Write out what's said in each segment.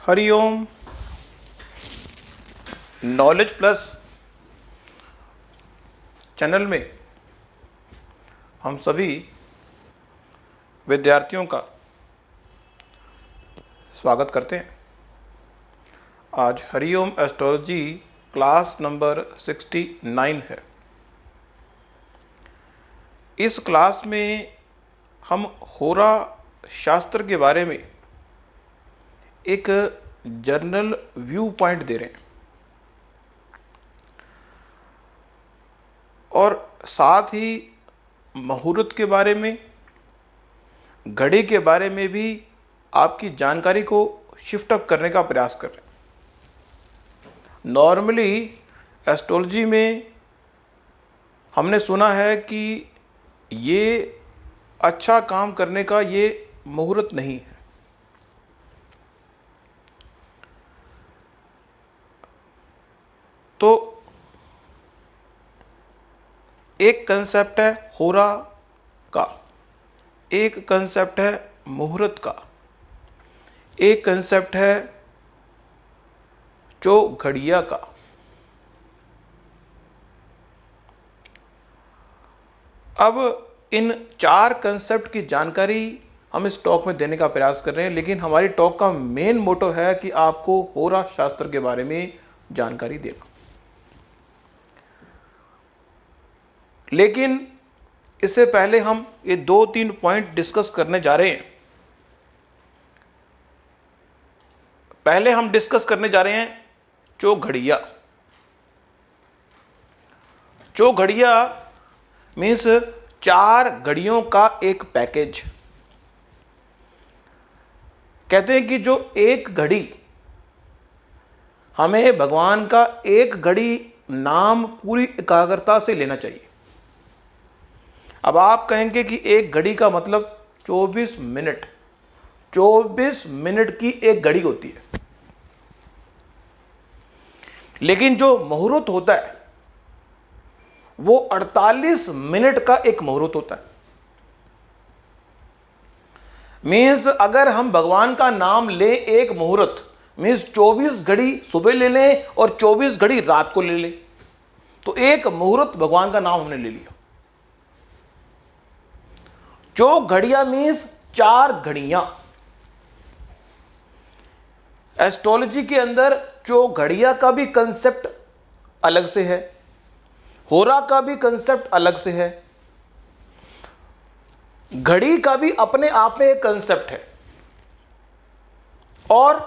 Hariom. Knowledge plus channel में हम सभी विद्यार्थियों का स्वागत करते हैं। आज हरिओम एस्ट्रोलॉजी क्लास नंबर 69 है। इस क्लास में हम होरा शास्त्र के बारे में एक जर्नल व्यू पॉइंट दे रहे हैं और साथ ही मुहूर्त के बारे में, घड़ी के बारे में भी आपकी जानकारी को शिफ्ट अप करने का प्रयास कर रहे हैं। नॉर्मली एस्ट्रोलॉजी में हमने सुना है कि ये अच्छा काम करने का ये मुहूर्त नहीं है। तो एक कंसेप्ट है होरा का, एक कंसेप्ट है मुहूर्त का, एक कंसेप्ट है चौघड़िया का। अब इन चार कंसेप्ट की जानकारी हम इस टॉक में देने का प्रयास कर रहे हैं, लेकिन हमारी टॉक का मेन मोटो है कि आपको होरा शास्त्र के बारे में जानकारी देना। लेकिन इससे पहले हम ये 2-3 पॉइंट डिस्कस करने जा रहे हैं। पहले हम डिस्कस करने जा रहे हैं चौघड़िया। चौघड़िया मीन्स 4 घड़ियों का एक पैकेज। कहते हैं कि जो एक घड़ी, हमें भगवान का एक घड़ी नाम पूरी एकाग्रता से लेना चाहिए। अब आप कहेंगे कि एक घड़ी का मतलब 24 मिनट, 24 मिनट की एक घड़ी होती है। लेकिन जो मुहूर्त होता है वो 48 मिनट का एक मुहूर्त होता है। मीन्स अगर हम भगवान का नाम ले एक मुहूर्त, मीन्स 24 घड़ी सुबह ले लें और 24 घड़ी रात को ले लें, तो एक मुहूर्त भगवान का नाम हमने ले लिया। चौघड़िया मीन्स 4 घड़ियां। एस्ट्रोलॉजी के अंदर चौघड़िया का भी कंसेप्ट अलग से है, होरा का भी कंसेप्ट अलग से है, घड़ी का भी अपने आप में एक कंसेप्ट है और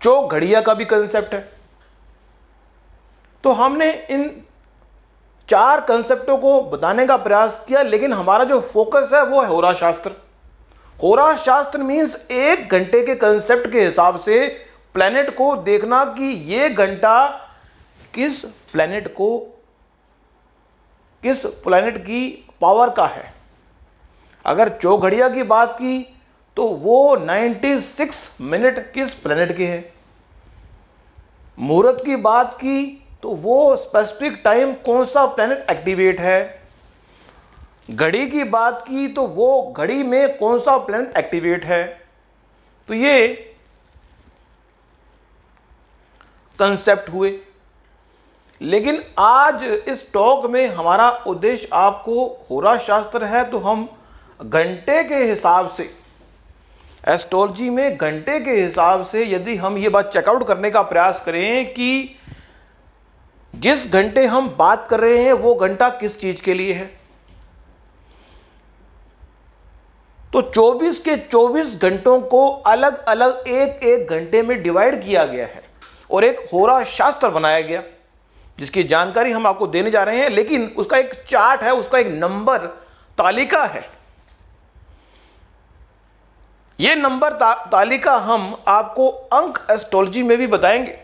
चौघड़िया का भी कंसेप्ट है। तो हमने इन 4 कंसेप्टों को बताने का प्रयास किया, लेकिन हमारा जो फोकस है वो है होरा शास्त्र। होरा शास्त्र मीन्स 1 घंटे के कंसेप्ट के हिसाब से प्लैनेट को देखना कि ये घंटा किस प्लैनेट की पावर का है। अगर चौघड़िया की बात की तो वो 96 मिनट किस प्लैनेट के हैं। मुहूर्त की बात की तो वो स्पेसिफिक टाइम कौन सा प्लैनेट एक्टिवेट है। घड़ी की बात की तो वो घड़ी में कौन सा प्लैनेट एक्टिवेट है। तो ये कंसेप्ट हुए। लेकिन आज इस टॉक में हमारा उद्देश्य आपको होरा शास्त्र है, तो हम घंटे के हिसाब से, एस्ट्रोलॉजी में घंटे के हिसाब से यदि हम ये बात चेकआउट करने का प्रयास करें कि जिस घंटे हम बात कर रहे हैं वो घंटा किस चीज के लिए है, तो 24 के 24 घंटों को अलग अलग एक एक घंटे में डिवाइड किया गया है और एक होरा शास्त्र बनाया गया, जिसकी जानकारी हम आपको देने जा रहे हैं। लेकिन उसका एक चार्ट है, उसका एक नंबर तालिका है। यह नंबर तालिका हम आपको अंक एस्ट्रोलॉजी में भी बताएंगे।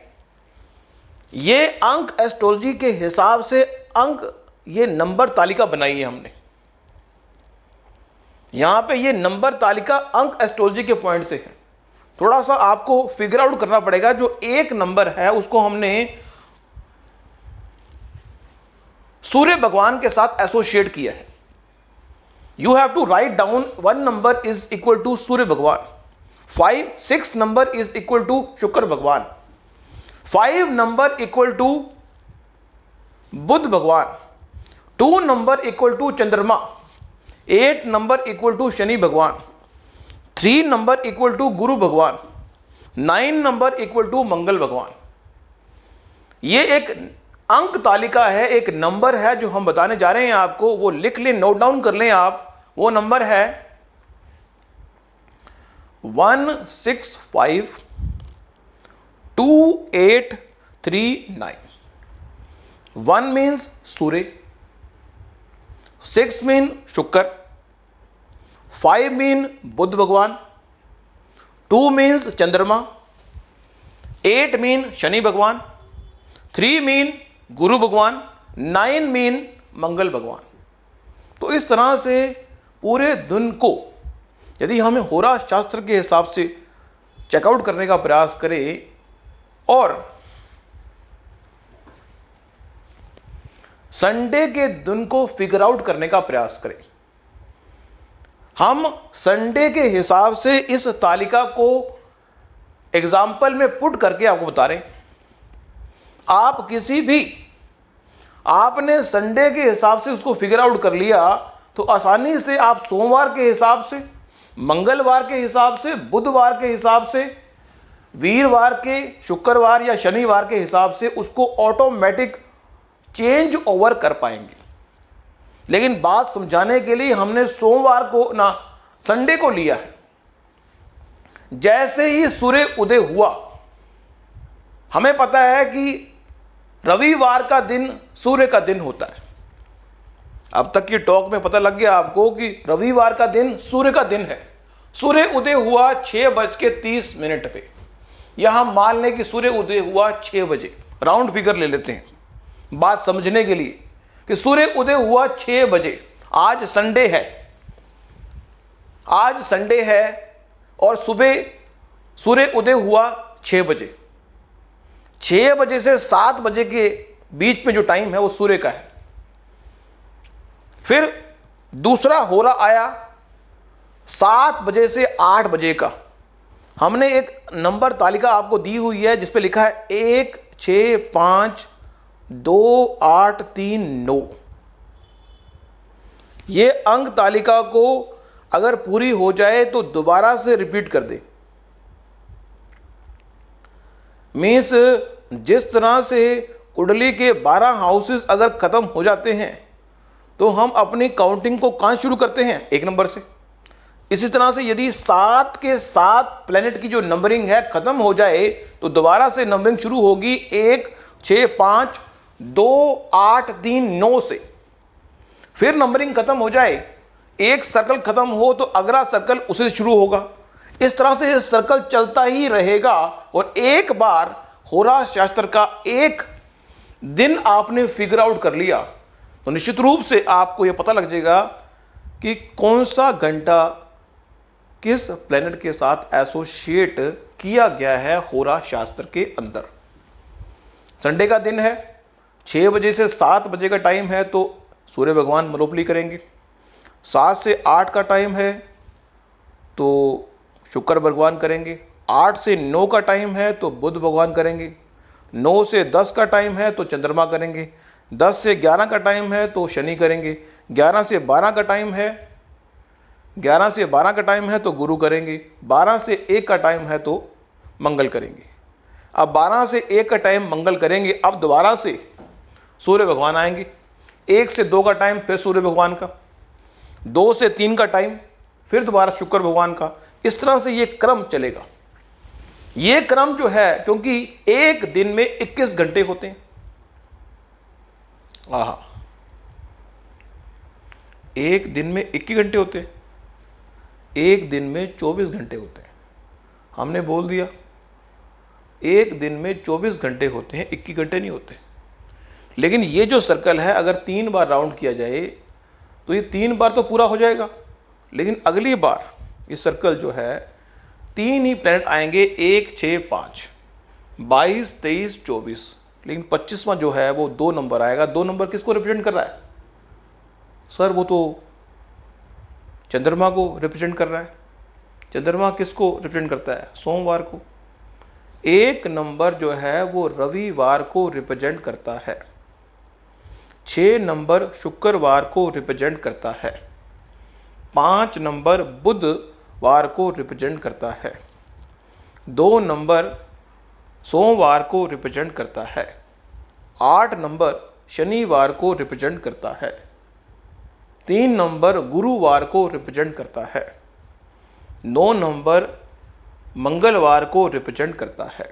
ये अंक एस्ट्रोलॉजी के हिसाब से ये नंबर तालिका बनाई है हमने। यहां पे ये नंबर तालिका अंक एस्ट्रोलॉजी के पॉइंट से है। थोड़ा सा आपको फिगर आउट करना पड़ेगा। जो एक नंबर है उसको हमने सूर्य भगवान के साथ एसोसिएट किया है। You have to write down 1 number is equal to सूर्य भगवान। 6 नंबर इज इक्वल टू शुक्र भगवान, 5 नंबर इक्वल टू बुध भगवान, 2 नंबर इक्वल टू चंद्रमा, 8 नंबर इक्वल टू शनि भगवान, 3 नंबर इक्वल टू गुरु भगवान, 9 नंबर इक्वल टू मंगल भगवान। ये एक अंक तालिका है, एक नंबर है जो हम बताने जा रहे हैं आपको, वो लिख लें, नोट डाउन कर लें आप। वो नंबर है 1652839। 1 मीन्स सूर्य, 6 मीन शुक्र, 5 मीन बुध भगवान, 2 मीन्स चंद्रमा, 8 मीन शनि भगवान, 3 मीन गुरु भगवान, 9 मीन मंगल भगवान। तो इस तरह से पूरे दिन को यदि हमें होरा शास्त्र के हिसाब से चेकआउट करने का प्रयास करें और संडे के दिन को फिगर आउट करने का प्रयास करें, हम संडे के हिसाब से इस तालिका को एग्जाम्पल में पुट करके आपको बता रहे हैं। आप किसी भी, आपने संडे के हिसाब से उसको फिगर आउट कर लिया तो आसानी से आप सोमवार के हिसाब से, मंगलवार के हिसाब से, बुधवार के हिसाब से, वीरवार के, शुक्रवार या शनिवार के हिसाब से उसको ऑटोमेटिक चेंज ओवर कर पाएंगे। लेकिन बात समझाने के लिए हमने सोमवार को ना संडे को लिया है। जैसे ही सूर्य उदय हुआ, हमें पता है कि रविवार का दिन सूर्य का दिन होता है। अब तक की टॉक में पता लग गया आपको कि रविवार का दिन सूर्य का दिन है। सूर्य उदय हुआ 6:30 पे। यहां मान लें कि सूर्य उदय हुआ 6 बजे, राउंड फिगर ले लेते हैं बात समझने के लिए कि सूर्य उदय हुआ 6 बजे। आज संडे है, आज संडे है और सुबह सूर्य उदय हुआ 6 बजे। 6 बजे से 7 बजे के बीच में जो टाइम है वो सूर्य का है। फिर दूसरा होरा आया 7 बजे से 8 बजे का। हमने एक नंबर तालिका आपको दी हुई है जिस पे लिखा है 1 6 5 2 8 3 9। ये अंक तालिका को अगर पूरी हो जाए तो दोबारा से रिपीट कर दे। मीन्स जिस तरह से कुंडली के 12 हाउसेस अगर खत्म हो जाते हैं तो हम अपनी काउंटिंग को कहां शुरू करते हैं? 1 नंबर से। इसी तरह से यदि 7 के 7 प्लैनेट की जो नंबरिंग है खत्म हो जाए तो दोबारा से नंबरिंग शुरू होगी 1 6 5 2 8 3 9 से। फिर नंबरिंग खत्म हो जाए, एक सर्कल खत्म हो तो अगला सर्कल उसे शुरू होगा। इस तरह से सर्कल चलता ही रहेगा। और एक बार होरा शास्त्र का एक दिन आपने फिगर आउट कर लिया तो निश्चित रूप से आपको यह पता लग जाएगा कि कौन सा घंटा किस प्लेनेट के साथ एसोसिएट किया गया है होरा शास्त्र के अंदर। संडे का दिन है, 6 बजे से 7 बजे का टाइम है तो सूर्य भगवान मरोपली करेंगे। 7 से 8 का टाइम है तो शुक्र भगवान करेंगे। 8 से 9 का टाइम है तो बुध भगवान करेंगे। 9 से 10 का टाइम है तो चंद्रमा करेंगे। 10 से 11 का टाइम है तो शनि करेंगे। 11 से 12 का टाइम है, 11 से 12 का टाइम है तो गुरु करेंगे। 12 से 1 का टाइम है तो मंगल करेंगे। अब 12 से 1 का टाइम मंगल करेंगे, अब दोबारा से सूर्य भगवान आएंगे। 1 से 2 का टाइम फिर सूर्य भगवान का, 2 से 3 का टाइम फिर दोबारा शुक्र भगवान का। इस तरह से ये क्रम चलेगा। ये क्रम जो है, क्योंकि एक दिन में 21 घंटे होते हैं। आहा, एक दिन में 21 घंटे होते हैं, एक दिन में 24 घंटे होते हैं। हमने बोल दिया एक दिन में 24 घंटे होते हैं, 21 घंटे नहीं होते। लेकिन ये जो सर्कल है अगर 3 बार राउंड किया जाए तो ये 3 बार तो पूरा हो जाएगा। लेकिन अगली बार ये सर्कल जो है 3 ही प्लैनेट आएंगे, 1 6 5 22 23 24। लेकिन 25वां जो है वो 2 नंबर आएगा। 2 नंबर किसको रिप्रेजेंट कर रहा है सर? वो तो चंद्रमा को रिप्रेजेंट कर रहा है। चंद्रमा किसको रिप्रेजेंट करता है? सोमवार को। 1 नंबर जो है वो रविवार को रिप्रेजेंट करता है। 6 नंबर शुक्रवार को रिप्रेजेंट करता है। 5 नंबर बुधवार को रिप्रेजेंट करता है। 2 नंबर सोमवार को रिप्रेजेंट करता है। 8 नंबर शनिवार को रिप्रेजेंट करता है। 3 नंबर गुरुवार को रिप्रेजेंट करता है। 9 नंबर मंगलवार को रिप्रेजेंट करता है।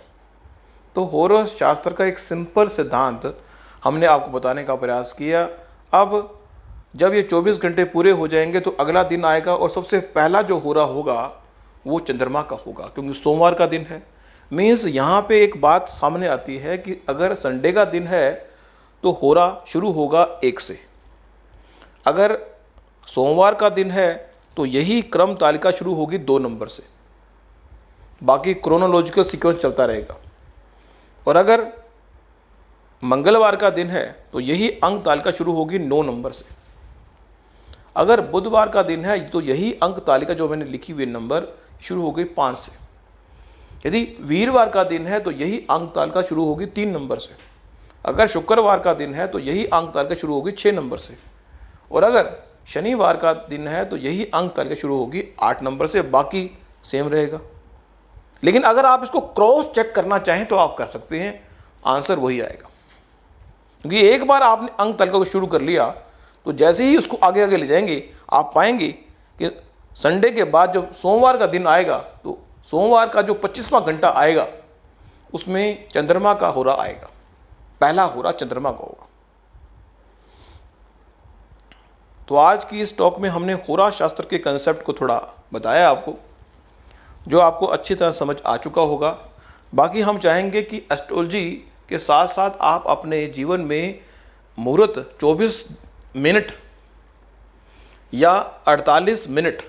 तो होरोस शास्त्र का एक सिंपल सिद्धांत हमने आपको बताने का प्रयास किया। अब जब ये 24 घंटे पूरे हो जाएंगे तो अगला दिन आएगा और सबसे पहला जो होरा होगा वो चंद्रमा का होगा, क्योंकि सोमवार का दिन है। मीन्स यहाँ पे एक बात सामने आती है कि अगर संडे का दिन है तो होरा शुरू होगा 1 से। अगर सोमवार का दिन है तो यही क्रम तालिका शुरू होगी 2 नंबर से। बाकी क्रोनोलॉजिकल सीक्वेंस चलता रहेगा। और अगर मंगलवार का दिन है तो यही अंक तालिका शुरू होगी 9 नंबर से। अगर बुधवार का दिन है तो यही अंक तालिका जो मैंने लिखी हुई नंबर शुरू हो गई 5 से। यदि वीरवार का दिन है तो यही अंक तालिका शुरू होगी 3 नंबर से। अगर शुक्रवार का दिन है तो यही अंक तालिका शुरू होगी 6 नंबर से। और अगर शनिवार का दिन है तो यही अंक तालिका शुरू होगी 8 नंबर से। बाकी सेम रहेगा। लेकिन अगर आप इसको क्रॉस चेक करना चाहें तो आप कर सकते हैं, आंसर वही आएगा। क्योंकि एक बार आपने अंक तालिका को शुरू कर लिया तो जैसे ही उसको आगे आगे ले जाएंगे आप पाएंगे कि संडे के बाद जब सोमवार का दिन आएगा तो सोमवार का जो 25वां घंटा आएगा उसमें चंद्रमा का होरा आएगा। पहला होरा चंद्रमा का होगा। तो आज की इस टॉक में हमने होरा शास्त्र के कंसेप्ट को थोड़ा बताया आपको, जो आपको अच्छी तरह समझ आ चुका होगा। बाकी हम चाहेंगे कि एस्ट्रोलॉजी के साथ साथ आप अपने जीवन में मुहूर्त 24 मिनट या 48 मिनट,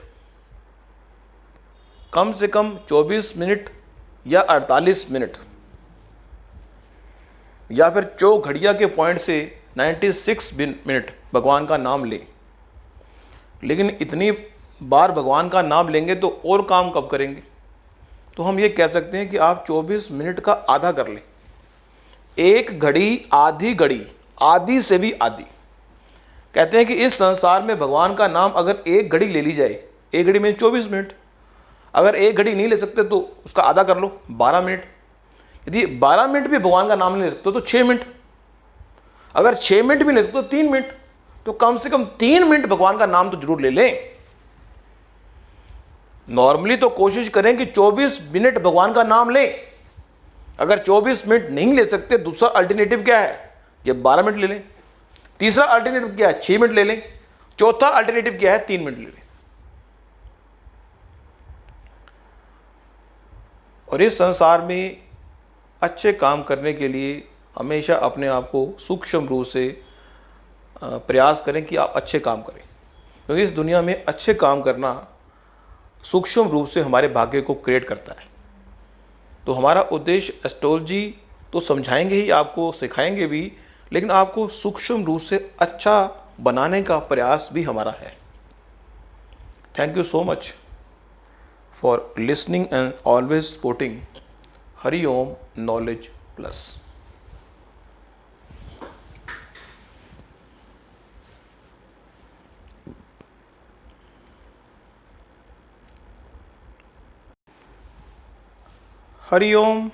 कम से कम 24 मिनट या 48 मिनट या फिर चौघड़िया के पॉइंट से 96 मिनट भगवान का नाम लें। लेकिन इतनी बार भगवान का नाम लेंगे तो और काम कब करेंगे? तो हम ये कह सकते हैं कि आप 24 मिनट का आधा कर लें। 1 घड़ी आधी घड़ी, आधी से भी आधी। कहते हैं कि इस संसार में भगवान का नाम अगर 1 घड़ी ले ली जाए, 1 घड़ी में 24 मिनट, अगर 1 घड़ी नहीं ले सकते तो उसका आधा कर लो 12 मिनट। यदि 12 मिनट भी भगवान का नाम नहीं ले सकते तो 6 मिनट, अगर 6 मिनट भी ले सकते तो 3 मिनट, तो कम से कम 3 मिनट भगवान का नाम तो जरूर ले लें। नॉर्मली तो कोशिश करें कि 24 मिनट भगवान का नाम लें। अगर 24 मिनट नहीं ले सकते, दूसरा अल्टरनेटिव क्या है? ये 12 मिनट ले लें। तीसरा अल्टरनेटिव क्या है? 6 मिनट ले लें। चौथा अल्टरनेटिव क्या है? 3 मिनट ले लें। और इस संसार में अच्छे काम करने के लिए हमेशा अपने आप को सूक्ष्म रूप से प्रयास करें कि आप अच्छे काम करें, क्योंकि इस दुनिया में अच्छे काम करना सूक्ष्म रूप से हमारे भाग्य को क्रिएट करता है। तो हमारा उद्देश्य एस्ट्रोलॉजी तो समझाएंगे ही, आपको सिखाएंगे भी, लेकिन आपको सूक्ष्म रूप से अच्छा बनाने का प्रयास भी हमारा है। Thank you so much for listening and always supporting Hariom knowledge plus. Hariom.